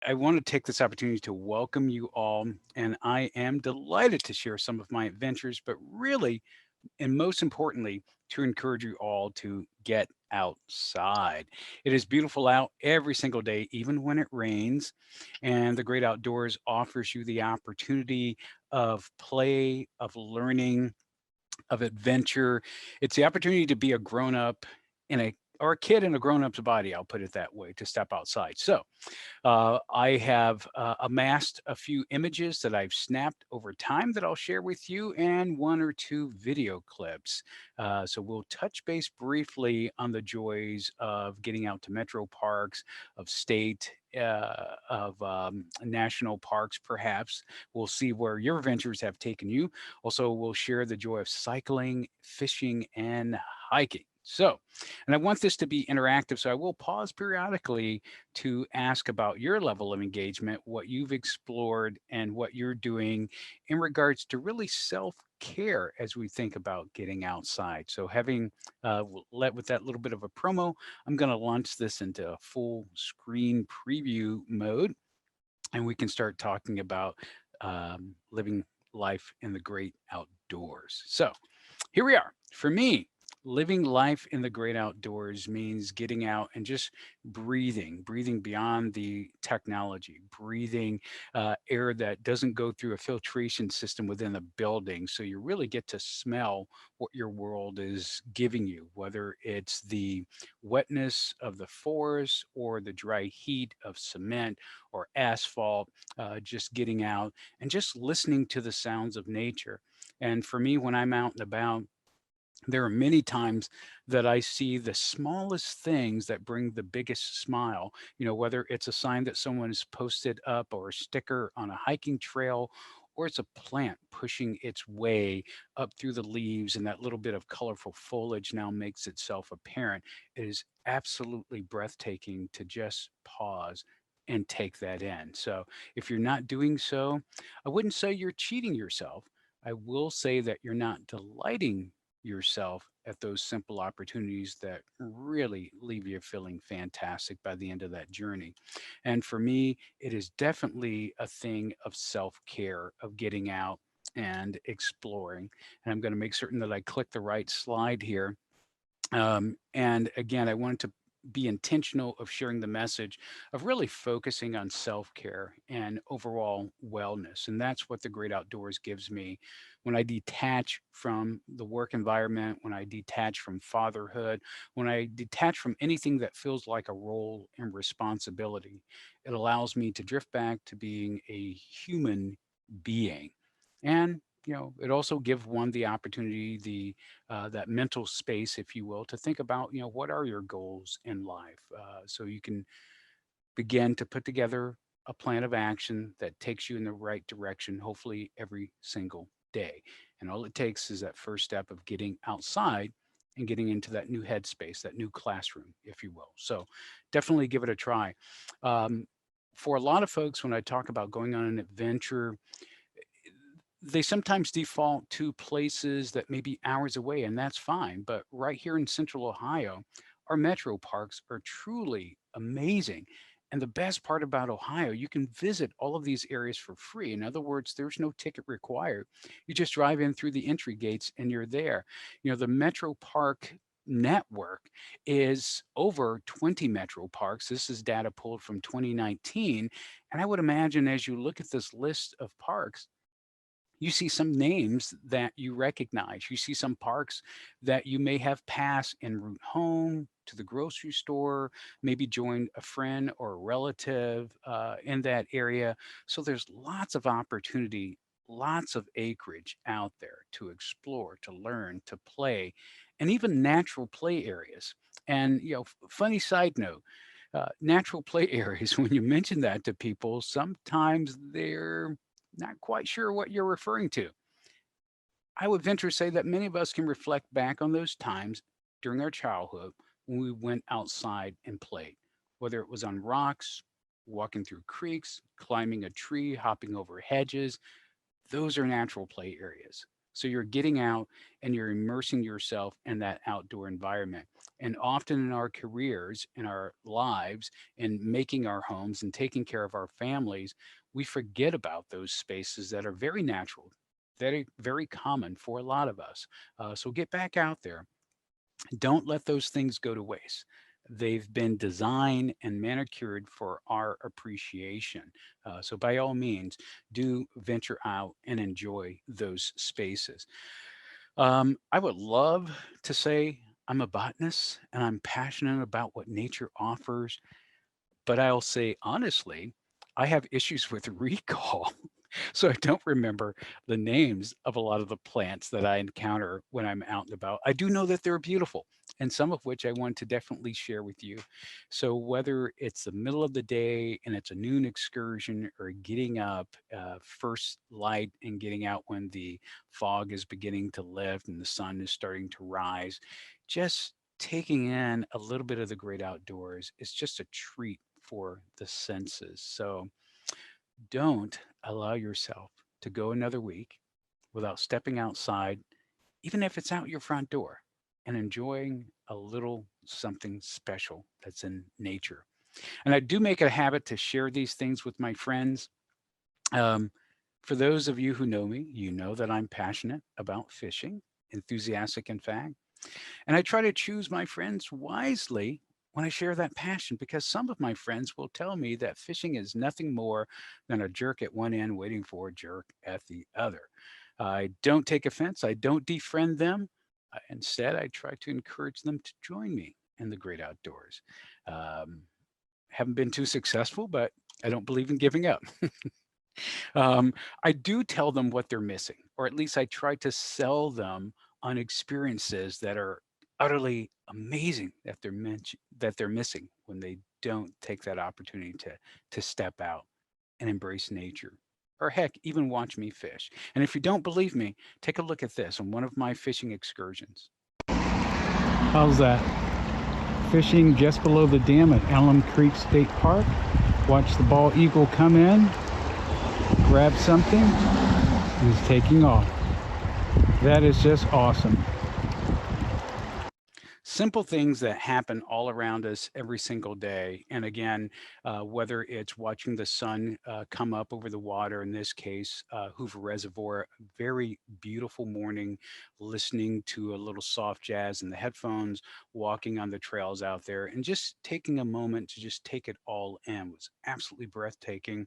I want to take this opportunity to welcome you all, and I am delighted to share some of my adventures, but really, and most importantly, to encourage you all to get outside. It is beautiful out every single day, even when it rains, and the great outdoors offers you the opportunity of play, of learning, of adventure. It's the opportunity to be a grown up in a or a kid in a grown up's body, I'll put it that way, to step outside. So, I have amassed a few images that I've snapped over time that I'll share with you, and one or two video clips. So we'll touch base briefly on the joys of getting out to metro parks, of state. Of national parks, perhaps. We'll see where your ventures have taken you. Also, we'll share the joy of cycling, fishing, and hiking. So, and I want this to be interactive, so I will pause periodically to ask about your level of engagement, what you've explored, and what you're doing in regards to really self care as we think about getting outside. So, having let with that little bit of a promo, I'm going to launch this into a full screen preview mode, and we can start talking about living life in the great outdoors. So, here we are. For me, living life in the great outdoors means getting out and just breathing beyond the technology, breathing air that doesn't go through a filtration system within the building. So you really get to smell what your world is giving you, whether it's the wetness of the forest or the dry heat of cement or asphalt, just getting out and just listening to the sounds of nature. And for me, when I'm out and about, there are many times that I see the smallest things that bring the biggest smile. Whether it's a sign that someone has posted up or a sticker on a hiking trail, or it's a plant pushing its way up through the leaves and that little bit of colorful foliage now makes itself apparent. It is absolutely breathtaking to just pause and take that in. So if you're not doing so, I wouldn't say you're cheating yourself. I will say that you're not delighting yourself at those simple opportunities that really leave you feeling fantastic by the end of that journey. And for me, it is definitely a thing of self care, of getting out and exploring. And I'm going to make certain that I click the right slide here. And again, I wanted to be intentional of sharing the message of really focusing on self care and overall wellness. And that's what the great outdoors gives me when I detach from the work environment, when I detach from fatherhood, when I detach from anything that feels like a role and responsibility. It allows me to drift back to being a human being. And it also gives one the opportunity, that mental space, if you will, to think about, what are your goals in life, so you can begin to put together a plan of action that takes you in the right direction, hopefully every single day. And all it takes is that first step of getting outside and getting into that new headspace, that new classroom, if you will. So definitely give it a try. Um, for a lot of folks, when I talk about going on an adventure, they sometimes default to places that may be hours away, and that's fine. But right here in central Ohio, our metro parks are truly amazing. And the best part about Ohio, you can visit all of these areas for free. In other words, there's no ticket required. You just drive in through the entry gates and you're there. The metro park network is over 20 metro parks. This is data pulled from 2019. And I would imagine as you look at this list of parks, you see some names that you recognize. You see some parks that you may have passed en route home, to the grocery store, maybe joined a friend or a relative in that area. So there's lots of opportunity, lots of acreage out there to explore, to learn, to play, and even natural play areas. And, funny side note, natural play areas, when you mention that to people, sometimes they're not quite sure what you're referring to. I would venture to say that many of us can reflect back on those times during our childhood when we went outside and played, whether it was on rocks, walking through creeks, climbing a tree, hopping over hedges. Those are natural play areas. So you're getting out and you're immersing yourself in that outdoor environment. And often in our careers, in our lives, in making our homes and taking care of our families, we forget about those spaces that are very natural, very, very common for a lot of us. So get back out there. Don't let those things go to waste. They've been designed and manicured for our appreciation. So, by all means, do venture out and enjoy those spaces. I would love to say I'm a botanist and I'm passionate about what nature offers, but I'll say honestly, I have issues with recall. So I don't remember the names of a lot of the plants that I encounter when I'm out and about. I do know that they're beautiful, and some of which I want to definitely share with you. So whether it's the middle of the day and it's a noon excursion, or getting up first light and getting out when the fog is beginning to lift and the sun is starting to rise, just taking in a little bit of the great outdoors is just a treat for the senses. So don't allow yourself to go another week without stepping outside, even if it's out your front door, and enjoying a little something special that's in nature. And I do make it a habit to share these things with my friends. Um, for those of you who know me, you know that I'm passionate about fishing, enthusiastic, in fact. And I try to choose my friends wisely when I share that passion, because some of my friends will tell me that fishing is nothing more than a jerk at one end waiting for a jerk at the other. I don't take offense, I don't defriend them. Instead, I try to encourage them to join me in the great outdoors. Um, haven't been too successful, but I don't believe in giving up. Um, I do tell them what they're missing, or at least I try to sell them on experiences that are utterly amazing that they're missing when they don't take that opportunity to step out and embrace nature. Or heck, even watch me fish. And if you don't believe me, take a look at this on one of my fishing excursions. How's that? Fishing just below the dam at Alum Creek State Park. Watch the bald eagle come in, grab something, and is taking off. That is just awesome. Simple things that happen all around us every single day. And again, whether it's watching the sun come up over the water, in this case, Hoover Reservoir, very beautiful morning, listening to a little soft jazz in the headphones, walking on the trails out there, and just taking a moment to just take it all in was absolutely breathtaking.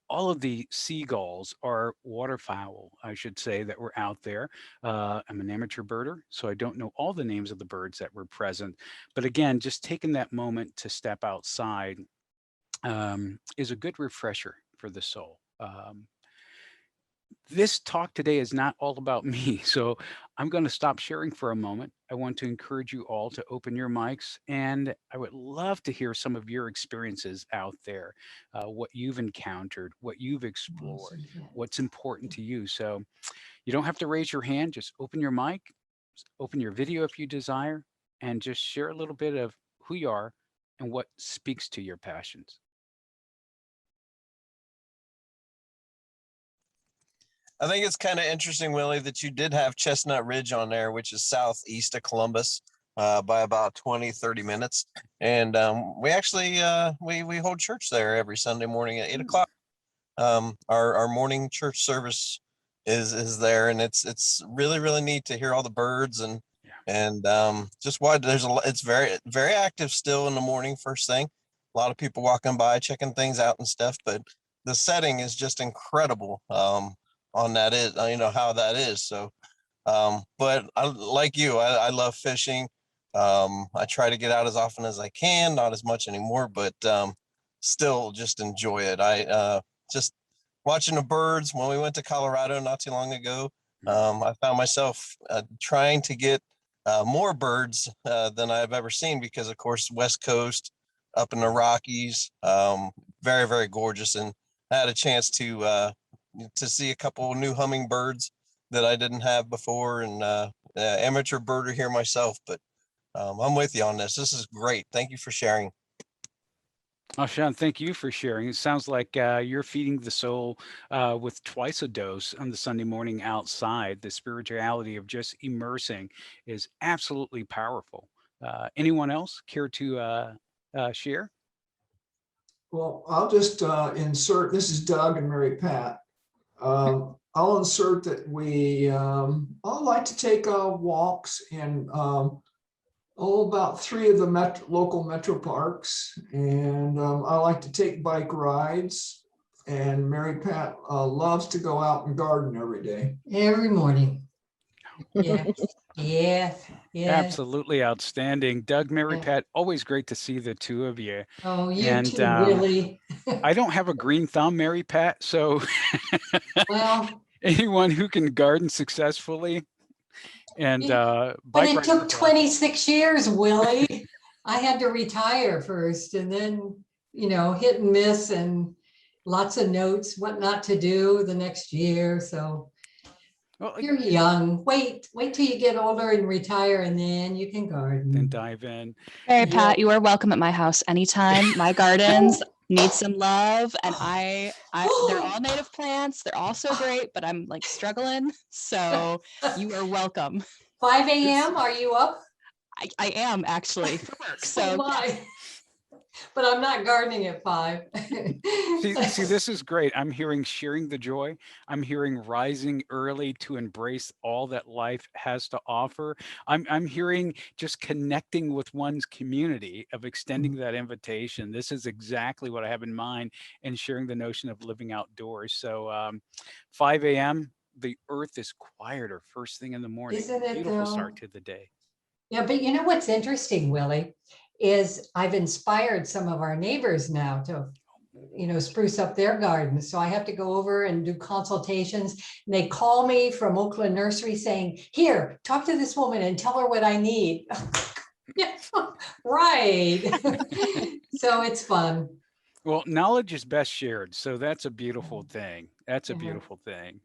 All of the seagulls are waterfowl, I should say, that were out there. I'm an amateur birder, so I don't know all the names of the birds that were present. But again, just taking that moment to step outside is a good refresher for the soul. This talk today is not all about me, so I'm going to stop sharing for a moment. I want to encourage you all to open your mics, and I would love to hear some of your experiences out there, what you've encountered, what you've explored, what's important to you. So you don't have to raise your hand, just open your mic, open your video if you desire, and just share a little bit of who you are and what speaks to your passions. I think it's kind of interesting, Willie, that you did have Chestnut Ridge on there, which is southeast of Columbus by about 20, 30 minutes. And we actually, we hold church there every Sunday morning at 8 o'clock. Our morning church service is there, and it's really, really neat to hear all the birds and just why it's very active still in the morning, first thing. A lot of people walking by, checking things out and stuff, but the setting is just incredible. On that is, how that is. So, but I, like you, I love fishing. I try to get out as often as I can, not as much anymore, but still just enjoy it. I just watching the birds. When we went to Colorado not too long ago, I found myself trying to get more birds than I've ever seen, because of course, West Coast up in the Rockies, very, very gorgeous. And I had a chance to see a couple new hummingbirds that I didn't have before, and amateur birder here myself, but I'm with you on this. This is great. Thank you for sharing. Oh, Sean, thank you for sharing. It sounds like you're feeding the soul with twice a dose on the Sunday morning outside. The spirituality of just immersing is absolutely powerful. Anyone else care to share? Well, I'll just insert, this is Doug and Mary Pat. I'll insert that we all like to take walks in about three of the local metro parks. And I like to take bike rides. And Mary Pat loves to go out and garden every day. Every morning. Yes, yes, yes. Absolutely outstanding. Doug, Mary Yeah. Pat, always great to see the two of you. Oh, you And too, Willie. I don't have a green thumb, Mary Pat, so Well, anyone who can garden successfully and but bike it ride is took awesome. 26 years, Willie. I had to retire first and then, hit and miss and lots of notes, what not to do the next year. So Well, you're young. Wait till you get older and retire and then you can then garden. dive in. Mary Yeah. Pat, you are welcome at my house anytime. My gardens need some love, and they're all native plants. They're all so great, but I'm like struggling. So you are welcome. 5 a.m. Are you up? I am actually for work. So So am I. But I'm not gardening at 5. See, this is great. I'm hearing sharing the joy. I'm hearing rising early to embrace all that life has to offer. I'm hearing just connecting with one's community of extending that invitation. This is exactly what I have in mind and sharing the notion of living outdoors. So 5 a.m. The earth is quieter first thing in the morning. Isn't it Beautiful though? start to the day. Yeah, but you know what's interesting, Willie, is I've inspired some of our neighbors now to, spruce up their gardens. So I have to go over and do consultations. And they call me from Oakland Nursery saying, here, talk to this woman and tell her what I need. Yeah, right. So it's fun. Well, knowledge is best shared. So that's a beautiful Yeah. thing. That's a Yeah. beautiful thing.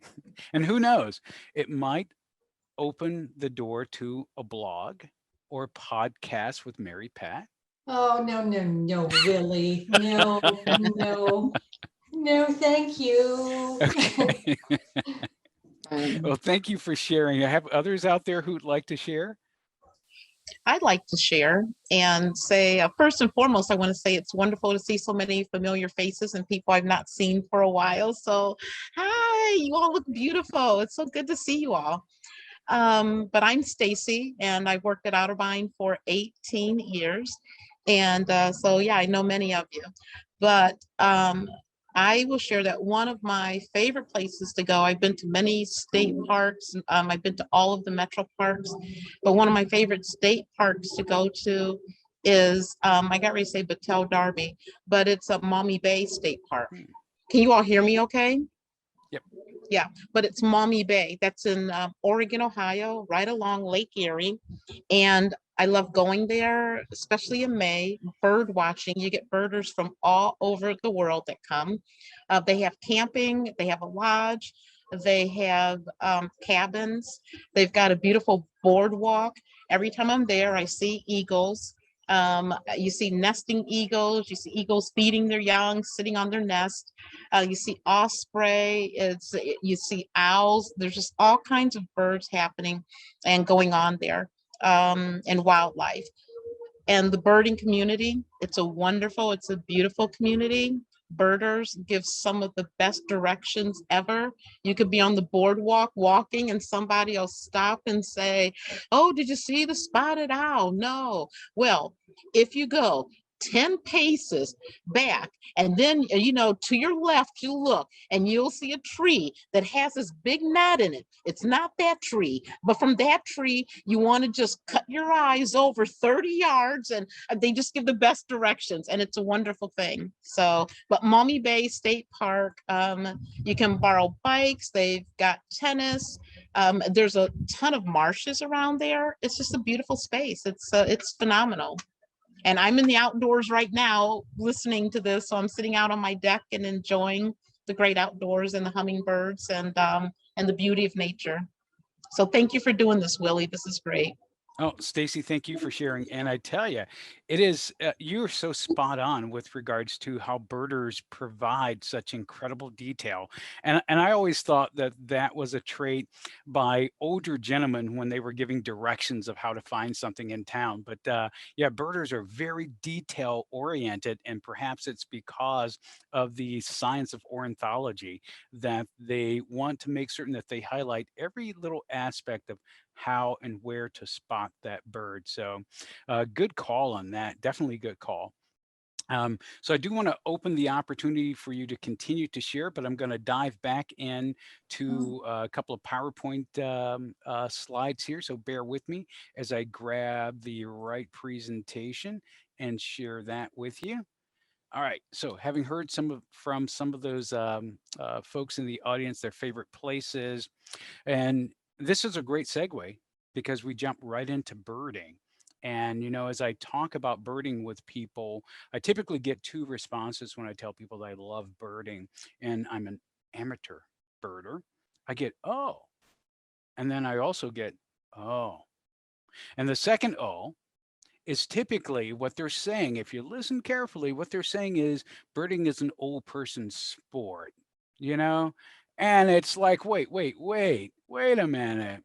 And who knows, it might open the door to a blog or a podcast with Mary Pat. Oh, no, no, no, Willie. No, no, no, thank you. Okay. Well, thank you for sharing. I have others out there who'd like to share. I'd like to share and say, first and foremost, I want to say it's wonderful to see so many familiar faces and people I've not seen for a while. So, hi, you all look beautiful. It's so good to see you all. But I'm Stacy, and I've worked at Otterbein for 18 years. And so, yeah, I know many of you. But I will share that one of my favorite places to go, I've been to many state parks. I've been to all of the metro parks, but one of my favorite state parks to go to is, I got ready to say Battelle Darby, but it's a Maumee Bay State Park. Can you all hear me okay? Yep. Yeah, but it's Maumee Bay. That's in Oregon, Ohio, right along Lake Erie. And I love going there, especially in May, bird watching. You get birders from all over the world that come. They have camping, they have a lodge, they have cabins. They've got a beautiful boardwalk. Every time I'm there, I see eagles. You see nesting eagles, you see eagles feeding their young, sitting on their nest. You see osprey, you see owls. There's just all kinds of birds happening and going on there, and wildlife. And the birding community, it's a beautiful community. Birders give some of the best directions ever. You could be on the boardwalk walking and somebody will stop and say, oh, did you see the spotted owl? No. Well, if you go 10 paces back and then, to your left, you look and you'll see a tree that has this big knot in it. It's not that tree, but from that tree, you want to just cut your eyes over 30 yards and they just give the best directions. And it's a wonderful thing. So, but Maumee Bay State Park, you can borrow bikes. They've got tennis. There's a ton of marshes around there. It's just a beautiful space. It's phenomenal. And I'm in the outdoors right now listening to this. So I'm sitting out on my deck and enjoying the great outdoors and the hummingbirds and the beauty of nature. So thank you for doing this, Willie. This is great. Oh, Stacy, thank you for sharing. And I tell you, It is, you're so spot on with regards to how birders provide such incredible detail. And I always thought that that was a trait by older gentlemen when they were giving directions of how to find something in town. But yeah, birders are very detail oriented, and perhaps it's because of the science of ornithology that they want to make certain that they highlight every little aspect of how and where to spot that bird. So good call on that. Definitely good call. So I do want to open the opportunity for you to continue to share, but I'm going to dive back in Mm. to a couple of PowerPoint slides here. So bear with me as I grab the right presentation and share that with you. All right. So having heard from some of those folks in the audience, their favorite places, and this is a great segue because we jump right into birding. And, as I talk about birding with people, I typically get two responses when I tell people that I love birding and I'm an amateur birder. I get, oh. And then I also get, oh. And the second oh is typically what they're saying. If you listen carefully, what they're saying is birding is an old person's sport, you know? And it's like, wait a minute.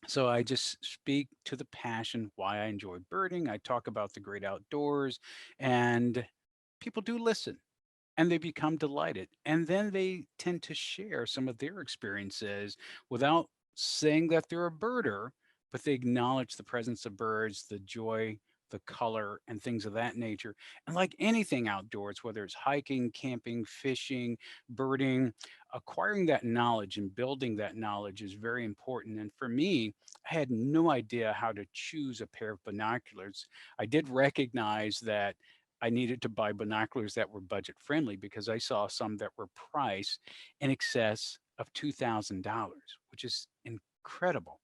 So I just speak to the passion why I enjoy birding. I talk about the great outdoors, and people do listen and they become delighted. And then they tend to share some of their experiences without saying that they're a birder, but they acknowledge the presence of birds, the joy, the color, and things of that nature. And like anything outdoors, whether it's hiking, camping, fishing, birding, acquiring that knowledge and building that knowledge is very important. And for me, I had no idea how to choose a pair of binoculars. I did recognize that I needed to buy binoculars that were budget friendly because I saw some that were priced in excess of $2,000, which is incredible.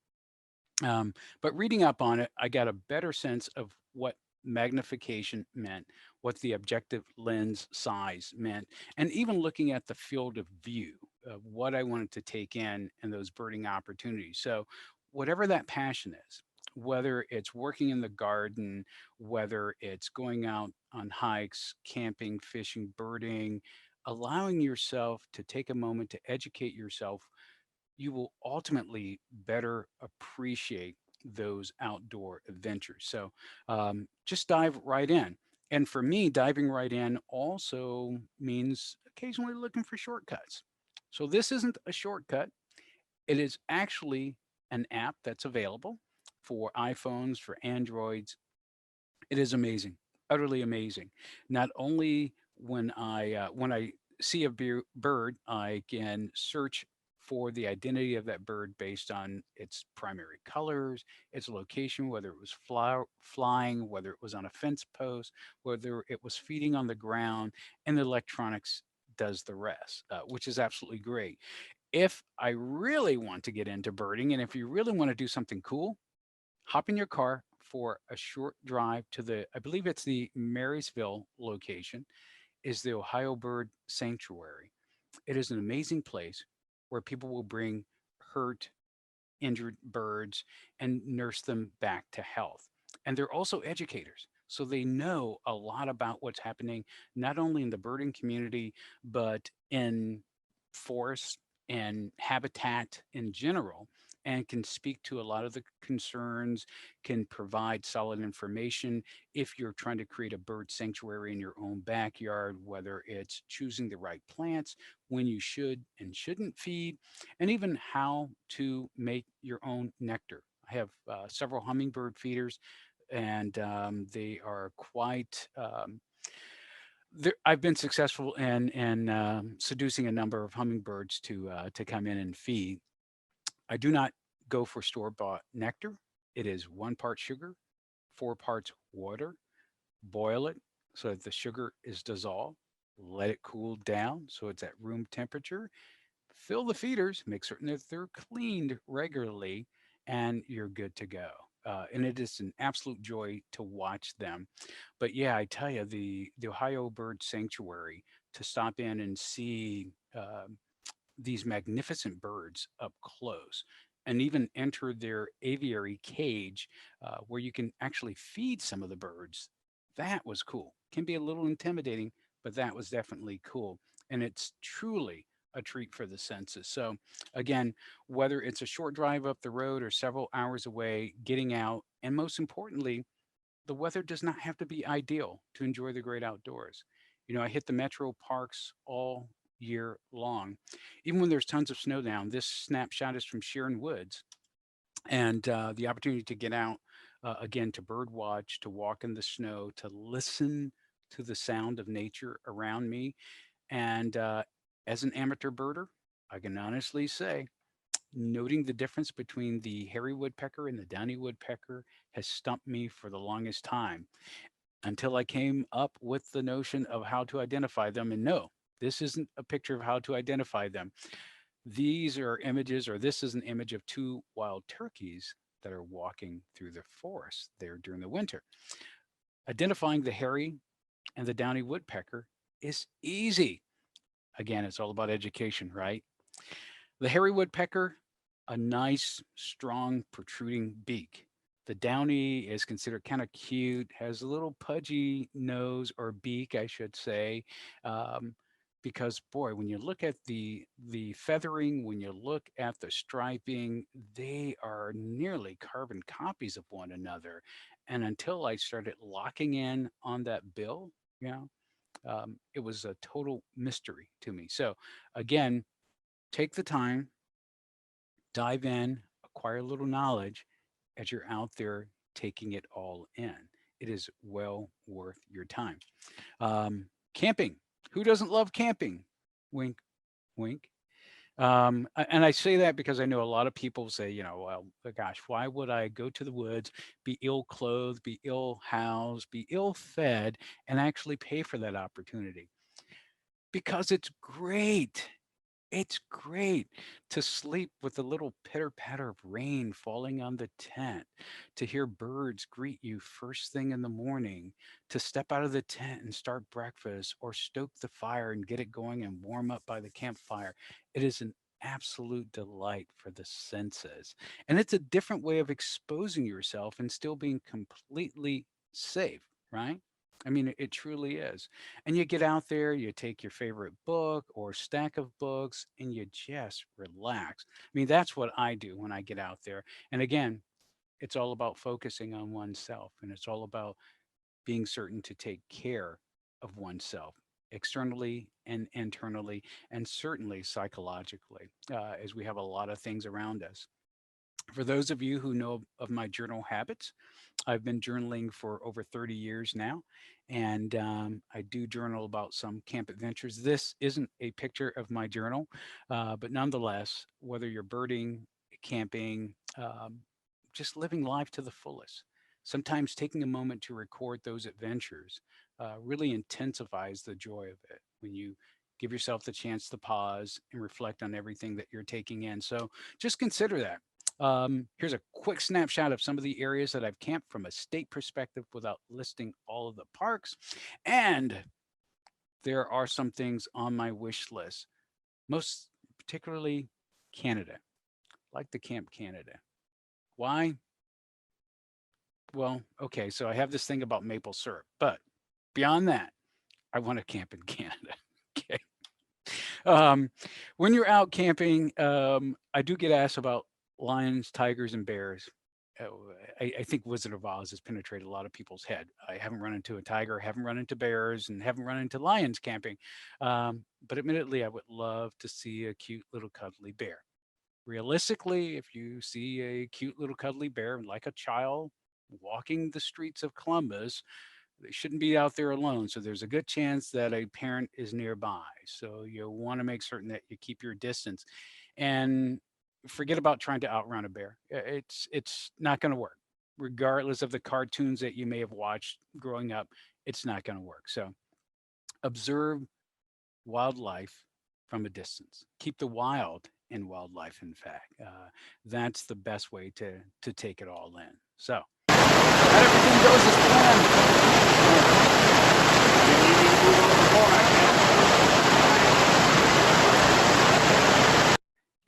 But reading up on it, I got a better sense of what magnification meant, what the objective lens size meant, and even looking at the field of view of what I wanted to take in those birding opportunities. So, whatever that passion is, whether it's working in the garden, whether it's going out on hikes, camping, fishing, birding, allowing yourself to take a moment to educate yourself, you will ultimately better appreciate those outdoor adventures. So just dive right in. And for me, diving right in also means occasionally looking for shortcuts. So this isn't a shortcut, it is actually an app that's available for iPhones, for Androids. It is amazing, utterly amazing. Not only when I see a bird, I can search for the identity of that bird based on its primary colors, its location, whether it was flying, whether it was on a fence post, whether it was feeding on the ground, and the electronics does the rest, which is absolutely great. If I really want to get into birding, and if you really want to do something cool, hop in your car for a short drive to I believe it's the Marysville location, is the Ohio Bird Sanctuary. It is an amazing place where people will bring hurt, injured birds and nurse them back to health. And they're also educators. So they know a lot about what's happening, not only in the birding community, but in forests and habitat in general, and can speak to a lot of the concerns, can provide solid information if you're trying to create a bird sanctuary in your own backyard, whether it's choosing the right plants, when you should and shouldn't feed, and even how to make your own nectar. I have several hummingbird feeders, and they are quite. I've been successful in seducing a number of hummingbirds to come in and feed. I do not go for store bought nectar. It is 1 part sugar, 4 parts water. Boil it so that the sugar is dissolved. Let it cool down so it's at room temperature. Fill the feeders, make certain that they're cleaned regularly, and you're good to go. And it is an absolute joy to watch them. But yeah, I tell you, the Ohio Bird Sanctuary, to stop in and see these magnificent birds up close and even enter their aviary cage where you can actually feed some of the birds. That was cool. Can be a little intimidating, but that was definitely cool. And it's truly a treat for the senses. So, again, whether it's a short drive up the road or several hours away, getting out, and most importantly, the weather does not have to be ideal to enjoy the great outdoors. I hit the metro parks all year long. Even when there's tons of snow down, this snapshot is from Sharon Woods, and the opportunity to get out again, to bird watch, to walk in the snow, to listen to the sound of nature around me. And as an amateur birder, I can honestly say noting the difference between the hairy woodpecker and the downy woodpecker has stumped me for the longest time, until I came up with the notion of how to identify them. And no, this isn't a picture of how to identify them. These are images, or this is an image of two wild turkeys that are walking through the forest there during the winter. Identifying the hairy and the downy woodpecker is easy. Again, it's all about education, right? The hairy woodpecker, a nice, strong, protruding beak. The downy is considered kind of cute, has a little pudgy nose or beak, I should say, um, because boy, when you look at the feathering, when you look at the striping, they are nearly carbon copies of one another. And until I started locking in on that bill, you know, it was a total mystery to me. So again, take the time, dive in, acquire a little knowledge as you're out there taking it all in. It is well worth your time. Camping. Who doesn't love camping? Wink, wink. And I say that because I know a lot of people say, well, gosh, why would I go to the woods, be ill clothed, be ill housed, be ill fed, and actually pay for that opportunity? Because it's great. It's great to sleep with a little pitter patter of rain falling on the tent, to hear birds greet you first thing in the morning, to step out of the tent and start breakfast or stoke the fire and get it going and warm up by the campfire. It is an absolute delight for the senses. And it's a different way of exposing yourself and still being completely safe, right? I mean, it truly is. And you get out there, you take your favorite book or stack of books, and you just relax. I mean, that's what I do when I get out there. And again, it's all about focusing on oneself, and it's all about being certain to take care of oneself externally and internally, and certainly psychologically, as we have a lot of things around us. For those of you who know of my journal habits, I've been journaling for over 30 years now, and I do journal about some camp adventures. This isn't a picture of my journal, but nonetheless, whether you're birding, camping, just living life to the fullest, sometimes taking a moment to record those adventures really intensifies the joy of it when you give yourself the chance to pause and reflect on everything that you're taking in. So just consider that. Here's a quick snapshot of some of the areas that I've camped from a state perspective without listing all of the parks. And there are some things on my wish list, most particularly Canada. I like to camp Canada. Why? Well, okay, so I have this thing about maple syrup, but beyond that, I want to camp in Canada. Okay. Um, when you're out camping, I do get asked about lions, tigers, and bears. I think Wizard of Oz has penetrated a lot of people's head. I haven't run into a tiger, haven't run into bears, and haven't run into lions camping. But admittedly, I would love to see a cute little cuddly bear. Realistically, if you see a cute little cuddly bear like a child walking the streets of Columbus, they shouldn't be out there alone. So there's a good chance that a parent is nearby. So you want to make certain that you keep your distance and forget about trying to outrun a bear. It's not going to work. Regardless of the cartoons that you may have watched growing up, it's not going to work. So observe wildlife from a distance. Keep the wild in wildlife, in fact. That's the best way to take it all in. So not everything goes as planned.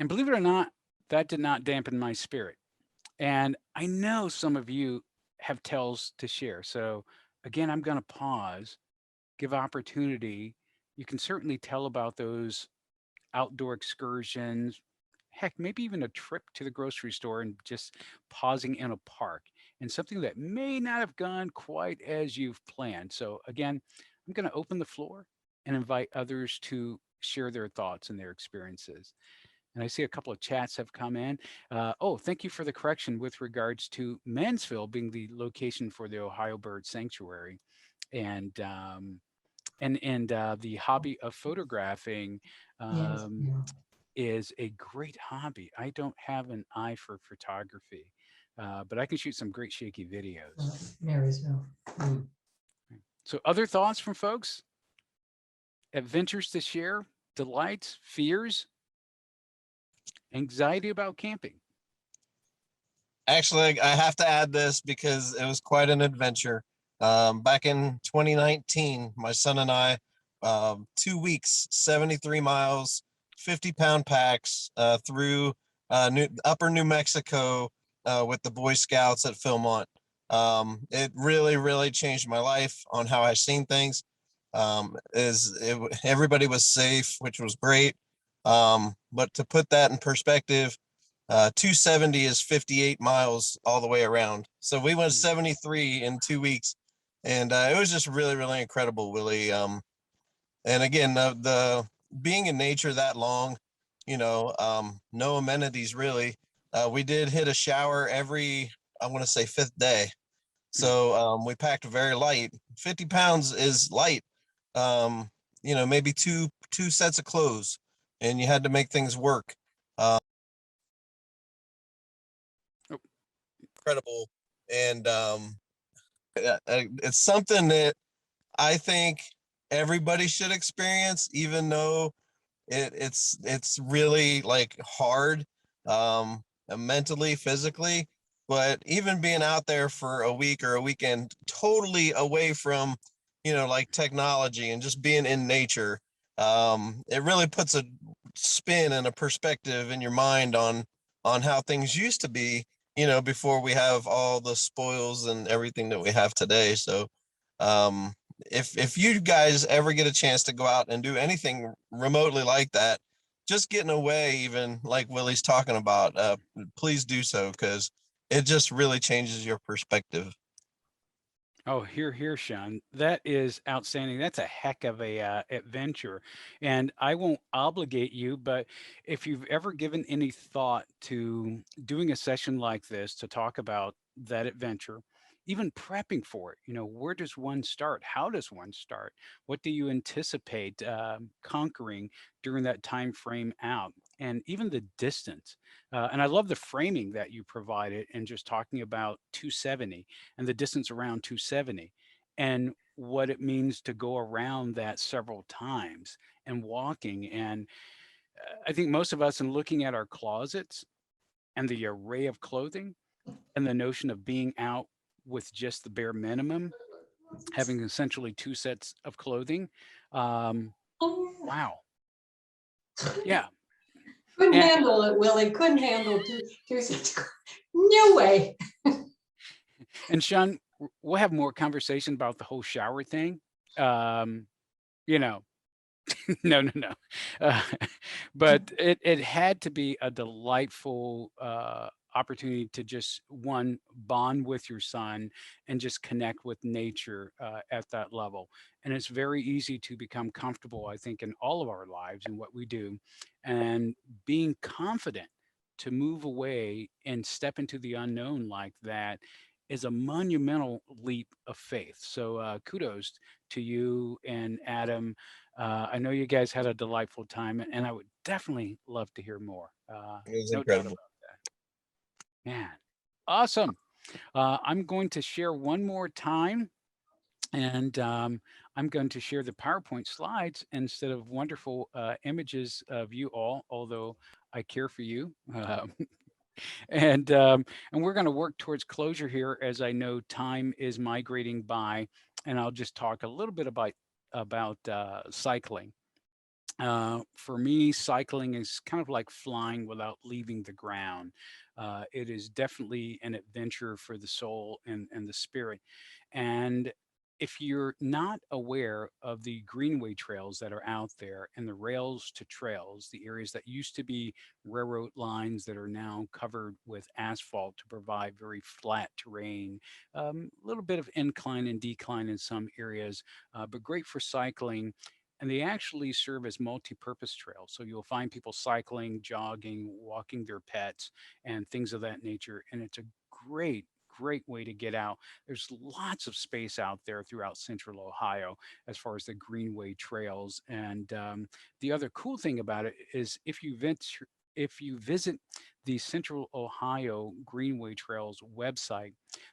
And believe it or not, that did not dampen my spirit. And I know some of you have tells to share. So again, I'm going to pause, give opportunity. You can certainly tell about those outdoor excursions, heck, maybe even a trip to the grocery store and just pausing in a park and something that may not have gone quite as you've planned. So, again, I'm going to open the floor and invite others to share their thoughts and their experiences. And I see a couple of chats have come in. Oh, thank you for the correction with regards to Mansfield being the location for the Ohio Bird Sanctuary. And the hobby of photographing Yes, um, yeah, is a great hobby. I don't have an eye for photography, but I can shoot some great shaky videos. Marysville. So, other thoughts from folks? Adventures to share, delights, fears, anxiety about camping. Actually, I have to add this because it was quite an adventure. Back in 2019, my son and I, 2 weeks, 73 miles, 50-pound packs through upper New Mexico with the Boy Scouts at Philmont. It really, really changed my life on how I seen things. Everybody was safe, which was great. But to put that in perspective, 270 is 58 miles all the way around. So we went 73 in 2 weeks, and it was just really, really incredible, Willie. And again, the being in nature that long, no amenities really. We did hit a shower every, I want to say, fifth day. So we packed very light. 50 pounds is light. Maybe two sets of clothes, and you had to make things work. Oh, Incredible, and it's something that I think everybody should experience, even though it's really like hard, mentally, physically. But even being out there for a week or a weekend, totally away from, like technology and just being in nature, it really puts a spin and a perspective in your mind on how things used to be, before we have all the spoils and everything that we have today. So, if you guys ever get a chance to go out and do anything remotely like that, just getting away, even like Willie's talking about, please do so, because it just really changes your perspective. oh, here, Sean. That is outstanding. That's a heck of a adventure, and I won't obligate you, but if you've ever given any thought to doing a session like this to talk about that adventure, even prepping for it, where does one start? How does one start? What do you anticipate conquering during that time frame out? And even the distance. And I love the framing that you provided and just talking about 270 and the distance around 270 and what it means to go around that several times and walking. And I think most of us, in looking at our closets and the array of clothing and the notion of being out with just the bare minimum, having essentially two sets of clothing. Um, wow. Yeah. Couldn't And, handle it, Willie. Couldn't handle two such. No way. and Sean, we'll have more conversation about the whole shower thing. Um, you know, no, no, no. Uh, but it had to be a delightful opportunity to just one bond with your son and just connect with nature at that level. And it's very easy to become comfortable, I think, in all of our lives and what we do, and being confident to move away and step into the unknown like that is a monumental leap of faith. So kudos to you and Adam. I know you guys had a delightful time, and I would definitely love to hear more. It was No doubt incredible. about that. Man, awesome. I'm going to share one more time, and I'm going to share the PowerPoint slides instead of wonderful images of you all, although I care for you. And we're going to work towards closure here, as I know time is migrating by, and I'll just talk a little bit about cycling. For me, cycling is kind of like flying without leaving the ground. It is definitely an adventure for the soul and the spirit. And if you're not aware of the greenway trails that are out there and the rails to trails, the areas that used to be railroad lines that are now covered with asphalt to provide very flat terrain, a little bit of incline and decline in some areas, but great for cycling. And they actually serve as multi-purpose trails. So you'll find people cycling, jogging, walking their pets, and things of that nature. And it's a great way to get out. There's lots of space out there throughout central Ohio as far as the greenway trails. And the other cool thing about it is if you visit the Central Ohio Greenway Trails website,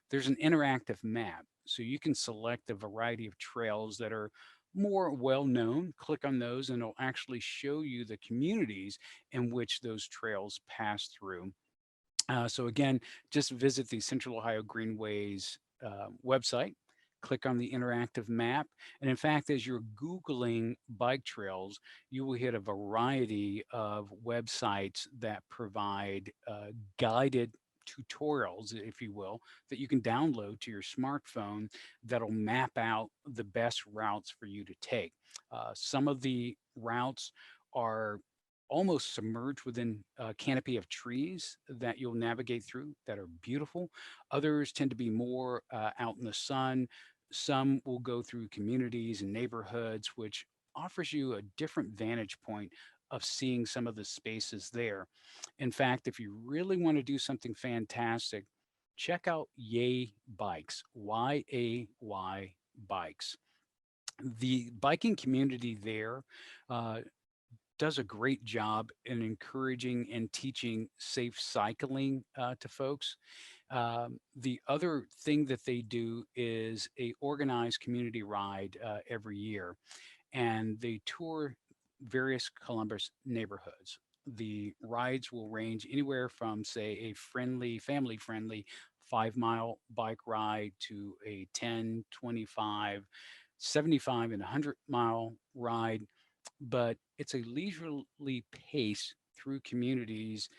there's an interactive map. So you can select a variety of trails that are more well known. Click on those, and it'll actually show you the communities in which those trails pass through. So again, just visit the Central Ohio Greenways website, click on the interactive map. And in fact, as you're Googling bike trails, you will hit a variety of websites that provide guided tutorials, if you will, that you can download to your smartphone that'll map out the best routes for you to take. Some of the routes are almost submerged within a canopy of trees that you'll navigate through that are beautiful. Others tend to be more out in the sun. Some will go through communities and neighborhoods, which offers you a different vantage point of seeing some of the spaces there. In fact, if you really want to do something fantastic, check out Yay Bikes, YAY Bikes. The biking community there uh, does a great job in encouraging and teaching safe cycling to folks. The other thing that they do is a organized community ride every year, and they tour various Columbus neighborhoods. The rides will range anywhere from, say, a family friendly 5 mile bike ride to a 10, 25, 75, and 100 mile ride, but it's a leisurely pace through communities,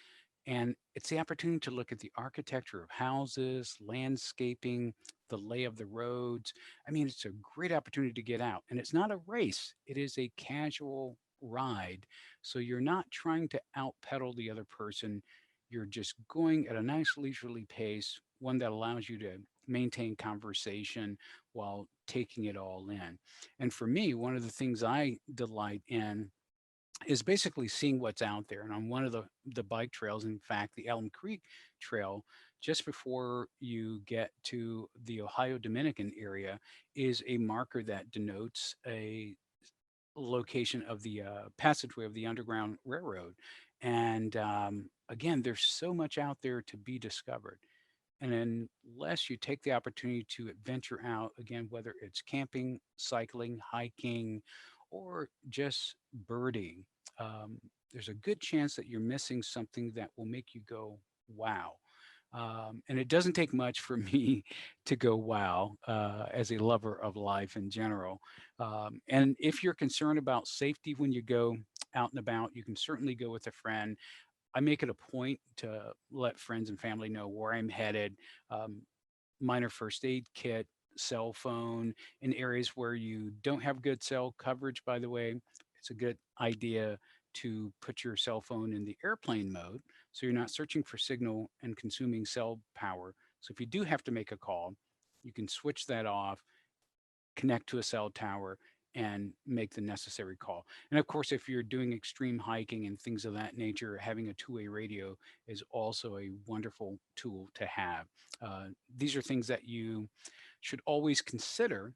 and it's the opportunity to look at the architecture of houses, landscaping, the lay of the roads. I mean, it's a great opportunity to get out, and it's not a race, it is a casual ride. So you're not trying to out pedal the other person. You're just going at a nice leisurely pace, one that allows you to maintain conversation while taking it all in. And for me, one of the things I delight in is basically seeing what's out there. And on one of the bike trails, in fact, the Elm Creek Trail, just before you get to the Ohio Dominican area, is a marker that denotes a location of the passageway of the Underground Railroad. And again, there's so much out there to be discovered. And unless you take the opportunity to venture out, again, whether it's camping, cycling, hiking, or just birding, um, there's a good chance that you're missing something that will make you go, wow. And it doesn't take much for me to go, wow, as a lover of life in general. And if you're concerned about safety when you go out and about, you can certainly go with a friend. I make it a point to let friends and family know where I'm headed, um, minor first aid kit, cell phone in areas where you don't have good cell coverage, by the way. It's a good idea to put your cell phone in the airplane mode so you're not searching for signal and consuming cell power. So if you do have to make a call, you can switch that off, connect to a cell tower, and make the necessary call. And of course, if you're doing extreme hiking and things of that nature, having a two-way radio is also a wonderful tool to have. These are things that you should always consider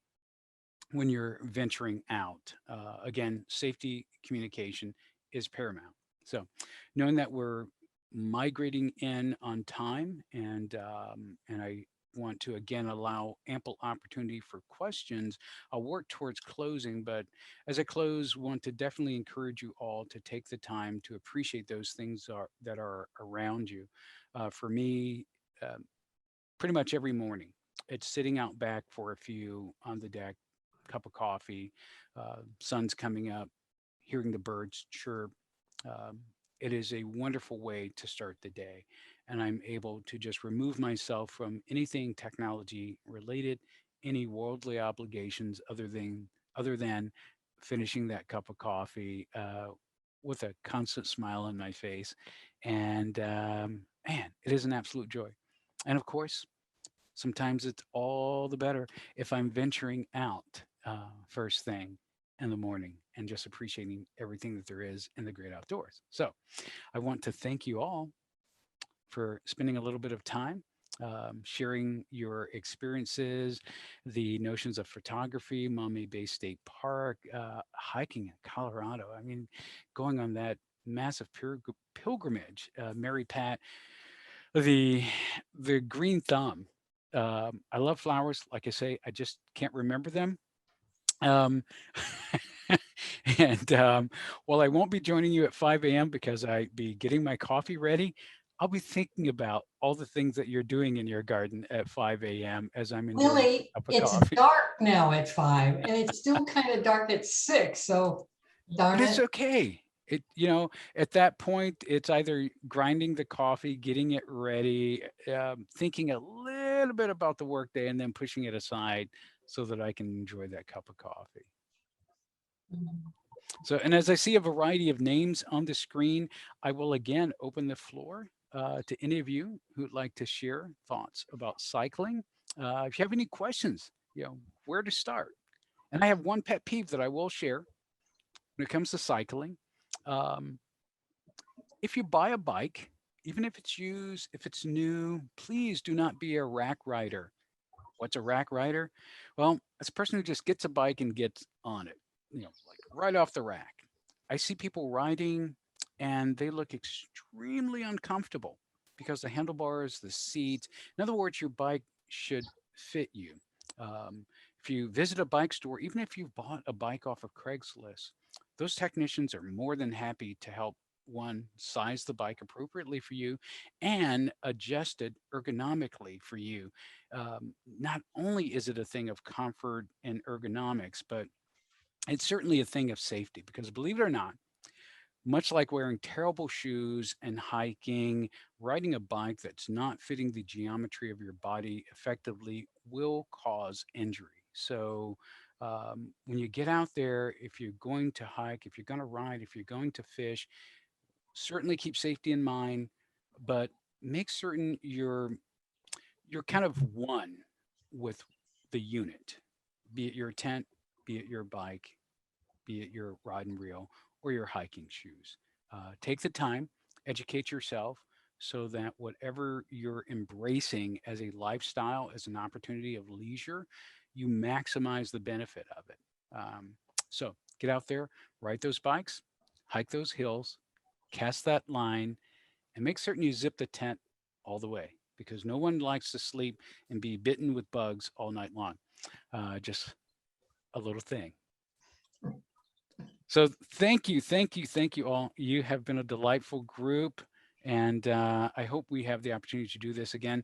when you're venturing out. Again, safety communication is paramount. So, knowing that we're migrating in on time, and I want to again allow ample opportunity for questions, I'll work towards closing. But as I close, want to definitely encourage you all to take the time to appreciate those things that are around you. For me, uh, pretty much every morning, it's sitting out back for a few on the deck, cup of coffee, sun's coming up, hearing the birds chirp. Um, it is a wonderful way to start the day. And I'm able to just remove myself from anything technology related any worldly obligations other than finishing that cup of coffee with a constant smile on my face. And man, it is an absolute joy. And of course, sometimes it's all the better if I'm venturing out first thing in the morning and just appreciating everything that there is in the great outdoors. So I want to thank you all for spending a little bit of time sharing your experiences, the notions of photography, Maumee Bay State Park, hiking in Colorado. I mean, going on that massive pilgrimage, Mary Pat, the the green thumb. I love flowers. Like I say, I just can't remember them. Um, and while I won't be joining you at 5 a.m. because I be getting my coffee ready, I'll be thinking about all the things that you're doing in your garden at 5 a.m. as I'm enjoying Willie, a cup of it's coffee. dark now at 5 and it's still kind of dark at 6. So But darn it's it. okay. At that point, it's either grinding the coffee, getting it ready, thinking a little bit about the workday, and then pushing it aside so that I can enjoy that cup of coffee. So, and as I see a variety of names on the screen, I will again open the floor to any of you who'd like to share thoughts about cycling. If you have any questions, where to start. And I have one pet peeve that I will share when it comes to cycling. Um, if you buy a bike, even if it's used, if it's new, please do not be a rack rider. What's a rack rider? Well, it's a person who just gets a bike and gets on it, like right off the rack. I see people riding and they look extremely uncomfortable because the handlebars, the seats, in other words, your bike should fit you. If you visit a bike store, even if you've bought a bike off of Craigslist, those technicians are more than happy to help one size the bike appropriately for you and adjust it ergonomically for you. Not only is it a thing of comfort and ergonomics, but it's certainly a thing of safety because believe it or not, much like wearing terrible shoes and hiking, riding a bike that's not fitting the geometry of your body effectively will cause injury. So, when you get out there, if you're going to hike, if you're going to ride, if you're going to fish, certainly keep safety in mind, but make certain you're kind of one with the unit, be it your tent, be it your bike, be it your rod and reel or your hiking shoes. Take the time, educate yourself so that whatever you're embracing as a lifestyle, as an opportunity of leisure, you maximize the benefit of it. So get out there, ride those bikes, hike those hills, cast that line, and make certain you zip the tent all the way because no one likes to sleep and be bitten with bugs all night long. Just a little thing. So thank you all. You have been a delightful group, and I hope we have the opportunity to do this again.